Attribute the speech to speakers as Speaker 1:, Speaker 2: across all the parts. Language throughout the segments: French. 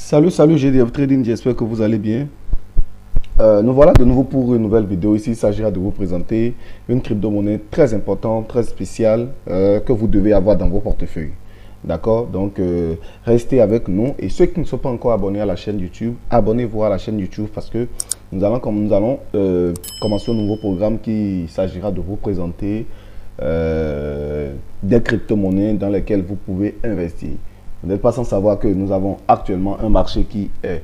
Speaker 1: Salut GDF Trading, j'espère que vous allez bien. Nous voilà de nouveau pour une nouvelle vidéo. Ici, il s'agira de vous présenter une crypto-monnaie très importante, très spéciale que vous devez avoir dans vos portefeuilles. D'accord? Donc, restez avec nous. Et ceux qui ne sont pas encore abonnés à la chaîne YouTube, abonnez-vous à la chaîne YouTube parce que nous allons commencer un nouveau programme qui s'agira de vous présenter des crypto-monnaies dans lesquelles vous pouvez investir. Vous n'êtes pas sans savoir que nous avons actuellement un marché qui est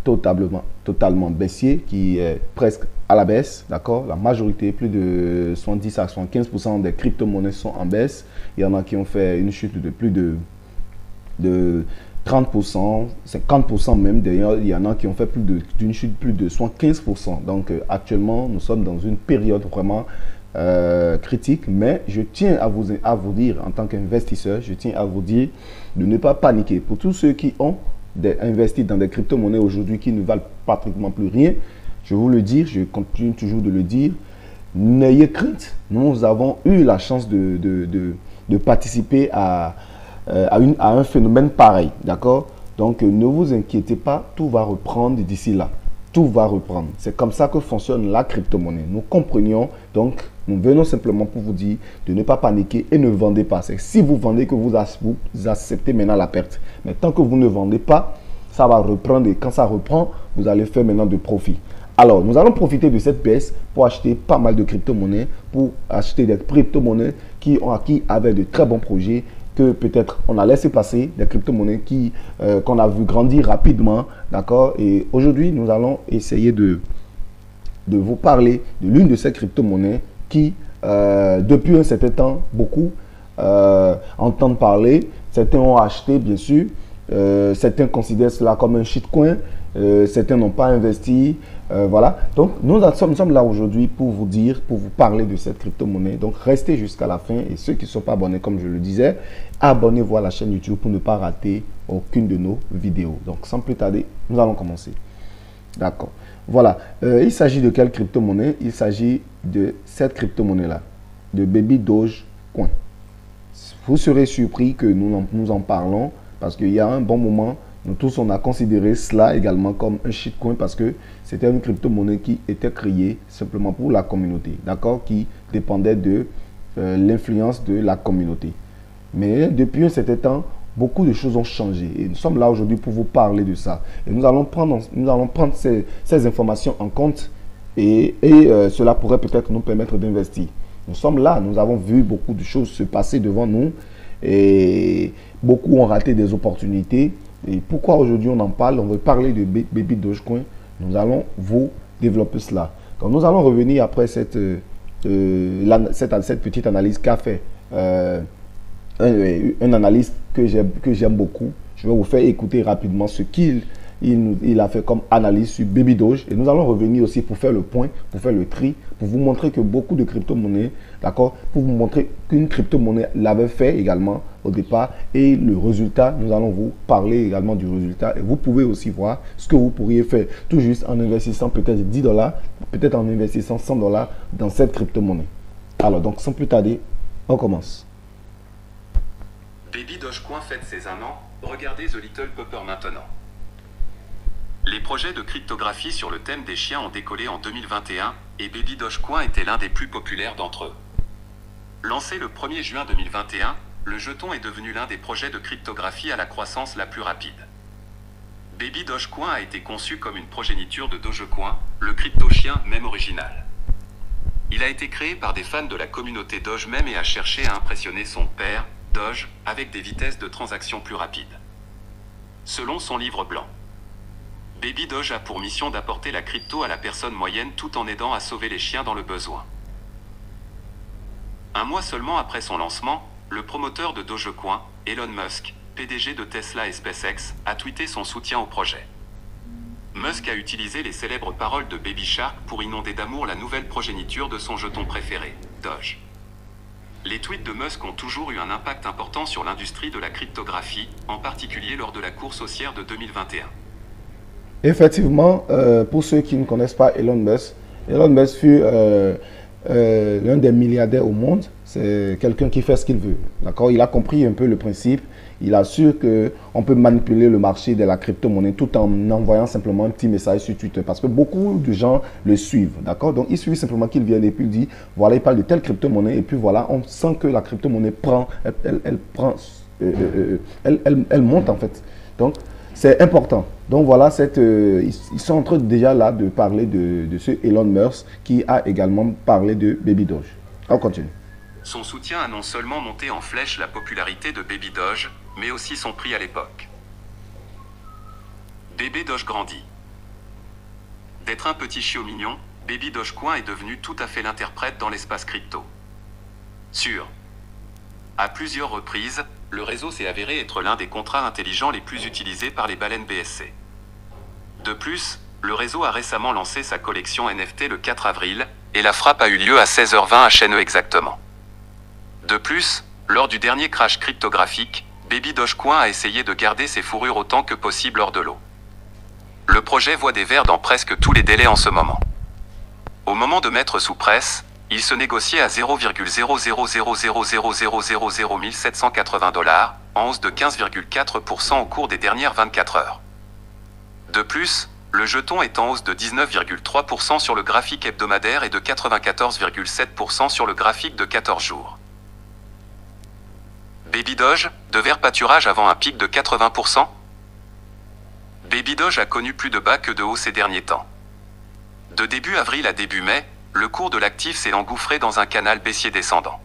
Speaker 1: totalement baissier, qui est presque à la baisse, d'accord? La majorité, plus de 70 à 75% des crypto-monnaies sont en baisse. Il y en a qui ont fait une chute de plus de 30%, 50% même. D'ailleurs, il y en a qui ont fait d'une chute plus de 75%. Donc, actuellement, nous sommes dans une période vraiment critique, mais je tiens à vous dire, en tant qu'investisseur, je tiens à vous dire de ne pas paniquer. Pour tous ceux qui ont investi dans des crypto-monnaies aujourd'hui qui ne valent pratiquement plus rien, je vous le dis, je continue toujours de le dire, n'ayez crainte. Nous avons eu la chance de participer à un phénomène pareil, d'accord? Donc, ne vous inquiétez pas, tout va reprendre d'ici là. Tout va reprendre. C'est comme ça que fonctionne la crypto-monnaie. Nous comprenions, donc nous venons simplement pour vous dire de ne pas paniquer et ne vendez pas. C'est si vous vendez que vous acceptez maintenant la perte. Mais tant que vous ne vendez pas, ça va reprendre et quand ça reprend, vous allez faire maintenant de profit. Alors, nous allons profiter de cette baisse pour acheter pas mal de crypto-monnaies, pour acheter des crypto-monnaies qui avaient de très bons projets, que peut-être on a laissé passer, des crypto-monnaies qu'on a vu grandir rapidement, d'accord? Et aujourd'hui, nous allons essayer de vous parler de l'une de ces crypto-monnaies qui, depuis un certain temps, beaucoup entendent parler. Certains ont acheté, bien sûr. Certains considèrent cela comme un shitcoin. Certains n'ont pas investi. Voilà. Donc, nous sommes là aujourd'hui pour vous dire, pour vous parler de cette crypto-monnaie. Donc, restez jusqu'à la fin. Et ceux qui ne sont pas abonnés, comme je le disais, abonnez-vous à la chaîne YouTube pour ne pas rater aucune de nos vidéos. Donc, sans plus tarder, nous allons commencer. D'accord. Voilà. Il s'agit de quelle crypto-monnaie? Il s'agit de cette crypto-monnaie-là, de Baby Dogecoin. Vous serez surpris que nous en parlons parce qu'il y a un bon moment, nous tous, on a considéré cela également comme un shitcoin parce que c'était une crypto-monnaie qui était créée simplement pour la communauté, d'accord, qui dépendait de l'influence de la communauté. Mais depuis un certain temps, beaucoup de choses ont changé et nous sommes là aujourd'hui pour vous parler de ça. Et nous allons prendre ces informations en compte et cela pourrait peut-être nous permettre d'investir. Nous sommes là, nous avons vu beaucoup de choses se passer devant nous et beaucoup ont raté des opportunités. Et pourquoi aujourd'hui on en parle? On veut parler de Baby Dogecoin. Nous allons vous développer cela. Quand nous allons revenir après cette petite analyse qu'a fait un analyste que j'aime beaucoup. Je vais vous faire écouter rapidement ce qu'il a fait comme analyse sur Baby Doge. Et nous allons revenir aussi pour faire le point, pour faire le tri, pour vous montrer que beaucoup de crypto-monnaies, d'accord, pour vous montrer qu'une crypto-monnaie l'avait fait également au départ. Et le résultat, nous allons vous parler également du résultat. Et vous pouvez aussi voir ce que vous pourriez faire tout juste en investissant peut-être 10 $, peut-être en investissant 100 $ dans cette crypto-monnaie. Alors, donc, sans plus tarder, on commence.
Speaker 2: Baby Dogecoin fête ses 1 an, regardez The Little Pupper maintenant. Les projets de cryptographie sur le thème des chiens ont décollé en 2021 et Baby Dogecoin était l'un des plus populaires d'entre eux. Lancé le 1er juin 2021, le jeton est devenu l'un des projets de cryptographie à la croissance la plus rapide. Baby Dogecoin a été conçu comme une progéniture de Dogecoin, le crypto-chien même original. Il a été créé par des fans de la communauté Doge même et a cherché à impressionner son père, Doge, avec des vitesses de transaction plus rapides. Selon son livre blanc, Baby Doge a pour mission d'apporter la crypto à la personne moyenne tout en aidant à sauver les chiens dans le besoin. Un mois seulement après son lancement, le promoteur de Dogecoin, Elon Musk, PDG de Tesla et SpaceX, a tweeté son soutien au projet. Musk a utilisé les célèbres paroles de Baby Shark pour inonder d'amour la nouvelle progéniture de son jeton préféré, Doge. Les tweets de Musk ont toujours eu un impact important sur l'industrie de la cryptographie, en particulier lors de la course haussière de 2021.
Speaker 1: Effectivement, pour ceux qui ne connaissent pas Elon Musk fut l'un des milliardaires au monde. C'est quelqu'un qui fait ce qu'il veut. D'accord? Il a compris un peu le principe. Il assure qu'on peut manipuler le marché de la crypto-monnaie tout en envoyant simplement un petit message sur Twitter. Parce que beaucoup de gens le suivent. D'accord? Donc, il suffit simplement qu'il vienne et puis il dit, voilà, il parle de telle crypto-monnaie. Et puis voilà, on sent que la crypto-monnaie prend, elle monte en fait. Donc, c'est important. Donc voilà, ils sont en train déjà là de parler de ce Elon Musk qui a également parlé de Baby Doge. On continue.
Speaker 2: Son soutien a non seulement monté en flèche la popularité de Baby Doge, mais aussi son prix à l'époque. Bébé Doge grandit. D'être un petit chiot mignon, Baby Dogecoin est devenu tout à fait l'interprète dans l'espace crypto. À plusieurs reprises, le réseau s'est avéré être l'un des contrats intelligents les plus utilisés par les baleines BSC. De plus, le réseau a récemment lancé sa collection NFT le 4 avril, et la frappe a eu lieu à 16h20 HNE exactement. De plus, lors du dernier crash cryptographique, Baby Dogecoin a essayé de garder ses fourrures autant que possible hors de l'eau. Le projet voit des vers dans presque tous les délais en ce moment. Au moment de mettre sous presse, il se négociait à 0,00000001780 $, en hausse de 15,4% au cours des dernières 24 heures. De plus, le jeton est en hausse de 19,3% sur le graphique hebdomadaire et de 94,7% sur le graphique de 14 jours. Baby Doge, de vert pâturage avant un pic de 80%. Baby Doge a connu plus de bas que de hauts ces derniers temps. De début avril à début mai, le cours de l'actif s'est engouffré dans un canal baissier descendant.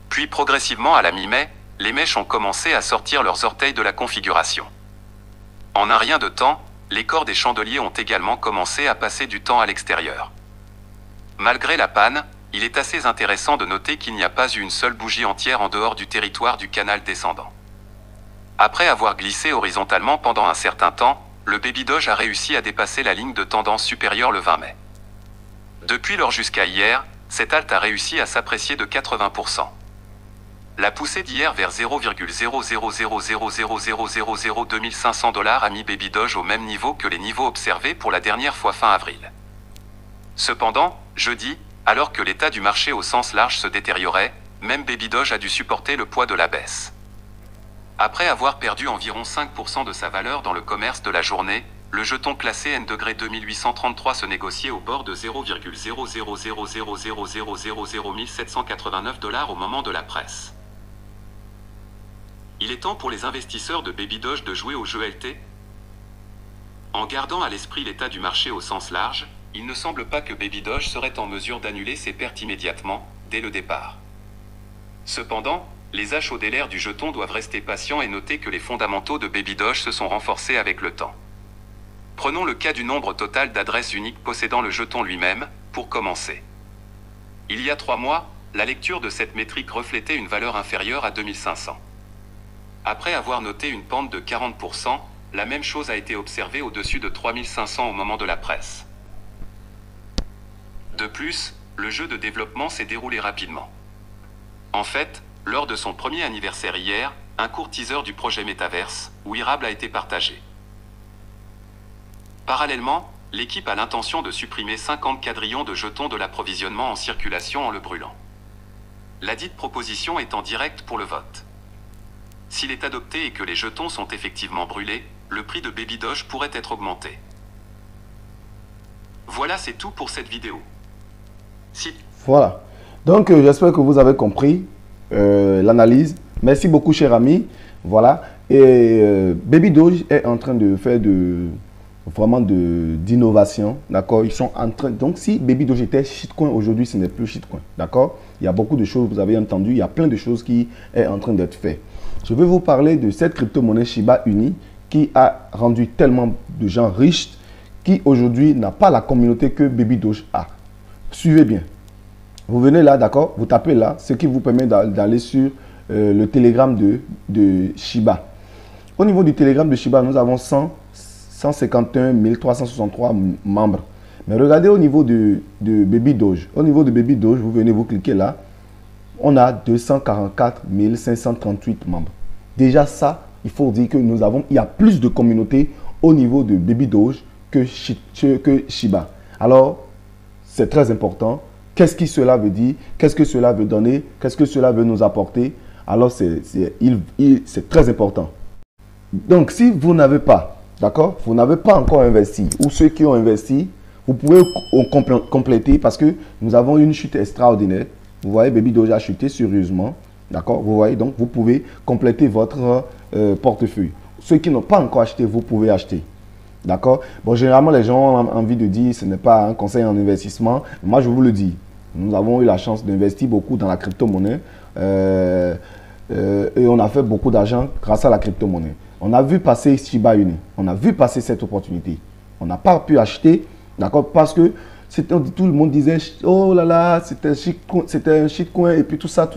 Speaker 2: Puis progressivement à la mi-mai, les mèches ont commencé à sortir leurs orteils de la configuration. En un rien de temps, les corps des chandeliers ont également commencé à passer du temps à l'extérieur. Malgré la panne, il est assez intéressant de noter qu'il n'y a pas eu une seule bougie entière en dehors du territoire du canal descendant. Après avoir glissé horizontalement pendant un certain temps, le Baby Doge a réussi à dépasser la ligne de tendance supérieure le 20 mai. Depuis lors jusqu'à hier, cette halte a réussi à s'apprécier de 80%. La poussée d'hier vers 0,00000002500 $ a mis Baby Doge au même niveau que les niveaux observés pour la dernière fois fin avril. Cependant, jeudi, alors que l'état du marché au sens large se détériorait, même Baby Doge a dû supporter le poids de la baisse. Après avoir perdu environ 5% de sa valeur dans le commerce de la journée, le jeton classé N-2833 se négociait au bord de 0,00000001789 $ au moment de la presse. Il est temps pour les investisseurs de Baby Doge de jouer au jeu LT. En gardant à l'esprit l'état du marché au sens large, il ne semble pas que Baby Doge serait en mesure d'annuler ses pertes immédiatement, dès le départ. Cependant, les HODLR du jeton doivent rester patients et noter que les fondamentaux de Baby Doge se sont renforcés avec le temps. Prenons le cas du nombre total d'adresses uniques possédant le jeton lui-même, pour commencer. Il y a 3 mois, la lecture de cette métrique reflétait une valeur inférieure à 2500. Après avoir noté une pente de 40%, la même chose a été observée au-dessus de 3500 au moment de la presse. De plus, le jeu de développement s'est déroulé rapidement. En fait, lors de son premier anniversaire hier, un court teaser du projet Metaverse, Wearable, a été partagé. Parallèlement, l'équipe a l'intention de supprimer 50 quadrillons de jetons de l'approvisionnement en circulation en le brûlant. La dite proposition est en direct pour le vote. S'il est adopté et que les jetons sont effectivement brûlés, le prix de Baby Doge pourrait être augmenté. Voilà, c'est tout pour cette vidéo.
Speaker 1: Voilà. Donc, j'espère que vous avez compris l'analyse. Merci beaucoup, cher ami. Voilà. Et Baby Doge est en train de faire vraiment d'innovation. D'accord. Ils sont en train. Donc, si Baby Doge était shitcoin aujourd'hui, ce n'est plus shitcoin. D'accord. Il y a beaucoup de choses, vous avez entendu. Il y a plein de choses qui est en train d'être fait. Je vais vous parler de cette crypto-monnaie Shiba Inu qui a rendu tellement de gens riches qui aujourd'hui n'a pas la communauté que Baby Doge a. Suivez bien. Vous venez là, d'accord? Vous tapez là, ce qui vous permet d'aller sur le Telegram de Shiba. Au niveau du Telegram de Shiba, nous avons 151 363 membres. Mais regardez au niveau de Baby Doge. Au niveau de Baby Doge, vous venez, vous cliquez là. On a 244 538 membres. Déjà ça, il faut dire que il y a plus de communautés au niveau de Baby Doge que Shiba. Alors, c'est très important Qu'est-ce que cela veut dire? Qu'est-ce que cela veut donner? Qu'est-ce que cela veut nous apporter? Alors, c'est très important. Donc, si vous n'avez pas, d'accord, vous n'avez pas encore investi, ou ceux qui ont investi, vous pouvez compléter parce que nous avons une chute extraordinaire. Vous voyez, Baby Doge a chuté sérieusement. D'accord? Vous voyez, donc vous pouvez compléter votre portefeuille. Ceux qui n'ont pas encore acheté, vous pouvez acheter. D'accord? Bon, généralement, les gens ont envie de dire ce n'est pas un conseil en investissement. Moi, je vous le dis. Nous avons eu la chance d'investir beaucoup dans la crypto-monnaie. Et on a fait beaucoup d'argent grâce à la crypto-monnaie. On a vu passer Shiba Inu. On a vu passer cette opportunité. On n'a pas pu acheter, d'accord, parce que tout le monde disait, oh là là, c'était un shitcoin et puis tout ça.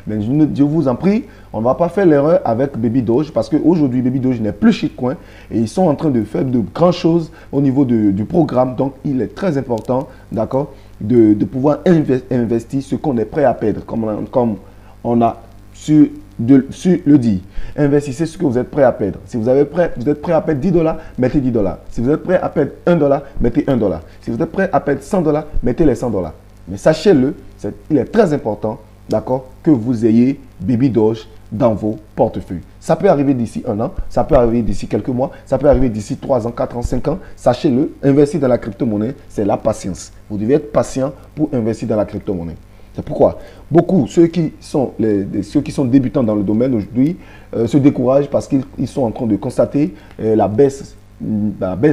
Speaker 1: Mais je vous en prie, on ne va pas faire l'erreur avec Baby Doge parce qu'aujourd'hui, Baby Doge n'est plus shitcoin et ils sont en train de faire de grandes choses au niveau du programme. Donc, il est très important, d'accord, de pouvoir investir ce qu'on est prêt à perdre, comme on a su le dire. Investissez ce que vous êtes prêt à perdre. Si vous êtes prêt à perdre 10 $, mettez 10 $. Si vous êtes prêt à perdre 1 $, mettez 1 $. Si vous êtes prêt à perdre 100 $, mettez les 100 $. Mais sachez-le, il est très important, d'accord, que vous ayez Baby Doge dans vos portefeuilles. Ça peut arriver d'ici 1 an, ça peut arriver d'ici quelques mois, ça peut arriver d'ici 3 ans, 4 ans, 5 ans. Sachez-le, investir dans la crypto-monnaie, c'est la patience. Vous devez être patient pour investir dans la crypto-monnaie. C'est pourquoi beaucoup, ceux qui sont débutants dans le domaine aujourd'hui, se découragent parce qu'ils sont en train de constater la baisse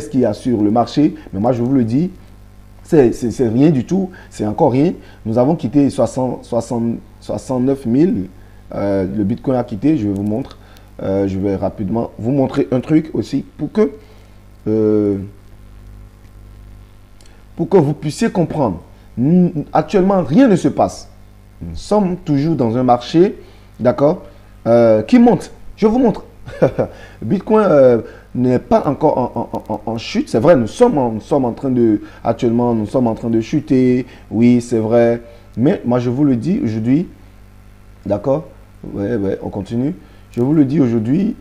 Speaker 1: qu'il y a sur le marché. Mais moi, je vous le dis, c'est rien du tout, c'est encore rien. Nous avons quitté 69 000. Le Bitcoin a quitté, je vous montre. Je vais rapidement vous montrer un truc aussi pour que vous puissiez comprendre. Actuellement, rien ne se passe. Nous sommes toujours dans un marché, d'accord, qui monte. Je vous montre. Bitcoin n'est pas encore en chute. C'est vrai, nous sommes en train de chuter. Oui, c'est vrai. Mais moi, je vous le dis aujourd'hui, d'accord. Ouais, on continue. Je vous le dis aujourd'hui,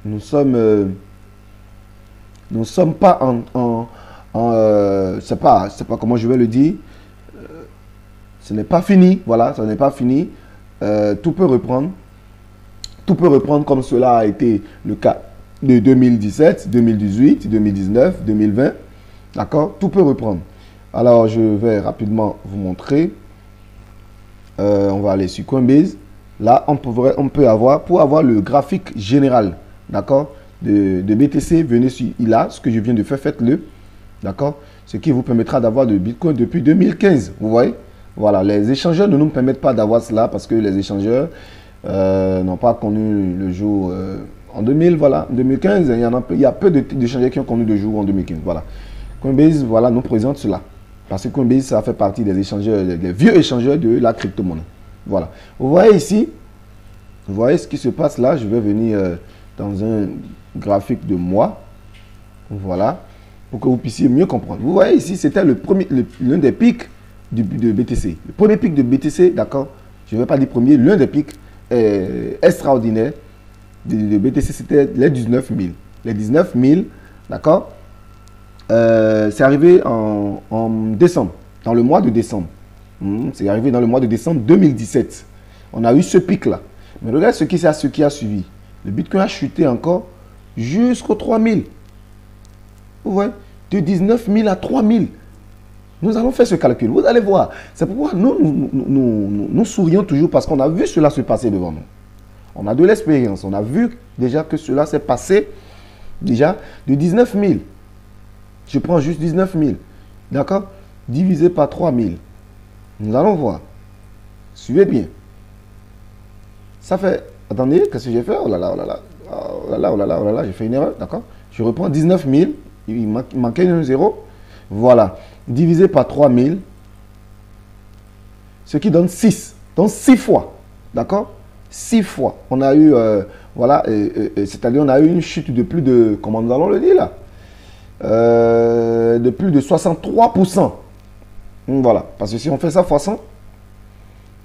Speaker 1: nous sommes pas c'est pas comment je vais le dire. Ce n'est pas fini, voilà, ce n'est pas fini. Tout peut reprendre. Tout peut reprendre comme cela a été le cas de 2017, 2018, 2019, 2020. D'accord? Tout peut reprendre. Alors, je vais rapidement vous montrer. On va aller sur Coinbase. Là, on peut avoir, pour avoir le graphique général, d'accord, de BTC, venez sur là, ce que je viens de faire, faites-le. D'accord? Ce qui vous permettra d'avoir de Bitcoin depuis 2015. Vous voyez? Voilà, les échangeurs ne nous permettent pas d'avoir cela parce que les échangeurs n'ont pas connu le jour en 2015. Il y a peu d'échangeurs qui ont connu le jour en 2015. Voilà. Coinbase, voilà, nous présente cela. Parce que Coinbase, ça fait partie des échangeurs, des vieux échangeurs de la crypto-monnaie. Voilà. Vous voyez ici, vous voyez ce qui se passe là. Je vais venir dans un graphique de mois. Voilà. Pour que vous puissiez mieux comprendre. Vous voyez ici, c'était l'un des pics de BTC. Le premier pic de BTC, d'accord, je ne vais pas dire premier, l'un des pics extraordinaires de BTC, c'était les 19 000. Les 19 000, d'accord, c'est arrivé en décembre, dans le mois de décembre. C'est arrivé dans le mois de décembre 2017. On a eu ce pic-là. Mais regarde ce qui a suivi. Le Bitcoin a chuté encore jusqu'aux 3 000. Vous voyez, de 19 000 à 3 000. Nous allons faire ce calcul. Vous allez voir. C'est pourquoi nous sourions toujours parce qu'on a vu cela se passer devant nous. On a de l'expérience. On a vu déjà que cela s'est passé déjà de 19 000. Je prends juste 19 000. D'accord? Divisé par 3 000. Nous allons voir. Suivez bien. Ça fait... Attendez, qu'est-ce que j'ai fait? Oh là là, oh là là. Oh là là, oh là là, oh là là. J'ai fait une erreur. D'accord? Je reprends 19 000. Il manquait un zéro. Voilà. Divisé par 3000. Ce qui donne 6. Donc 6 fois. D'accord? 6 fois. On a eu, voilà, c'est-à-dire on a eu une chute de plus de, comment nous allons le dire là? De plus de 63%. Voilà. Parce que si on fait ça fois 100,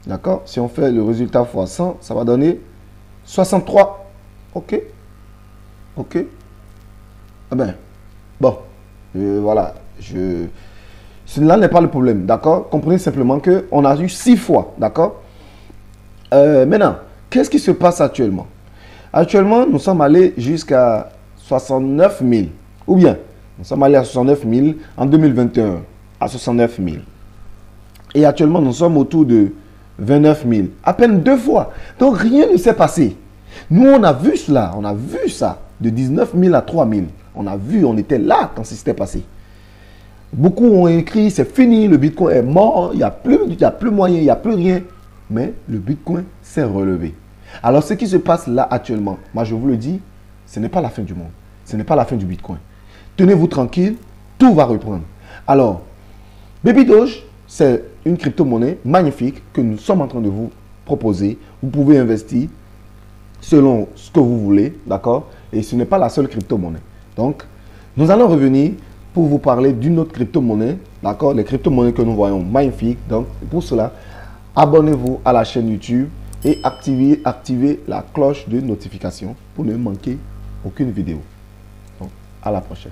Speaker 1: d'accord? Si on fait le résultat fois 100, ça va donner 63. Ok? Ok? Ah ben, bon. Voilà. Cela n'est pas le problème, d'accord? Comprenez simplement qu'on a eu 6 fois, d'accord? Maintenant, qu'est-ce qui se passe actuellement? Actuellement, nous sommes allés jusqu'à 69 000. Ou bien, nous sommes allés à 69 000 en 2021, à 69 000. Et actuellement, nous sommes autour de 29 000. À peine 2 fois. Donc, rien ne s'est passé. Nous, on a vu cela. On a vu ça. De 19 000 à 3 000. On a vu, on était là quand c'était passé. Beaucoup ont écrit, c'est fini, le Bitcoin est mort, il n'y a plus moyen, il n'y a plus rien. Mais le Bitcoin s'est relevé. Alors, ce qui se passe là actuellement, moi je vous le dis, ce n'est pas la fin du monde. Ce n'est pas la fin du Bitcoin. Tenez-vous tranquille, tout va reprendre. Alors, Baby Doge, c'est une crypto-monnaie magnifique que nous sommes en train de vous proposer. Vous pouvez investir selon ce que vous voulez, d'accord? Et ce n'est pas la seule crypto-monnaie. Donc, nous allons revenir pour vous parler d'une autre crypto-monnaie, d'accord? Les crypto-monnaies que nous voyons magnifiques. Donc, pour cela, abonnez-vous à la chaîne YouTube et activez la cloche de notification pour ne manquer aucune vidéo. Donc, à la prochaine.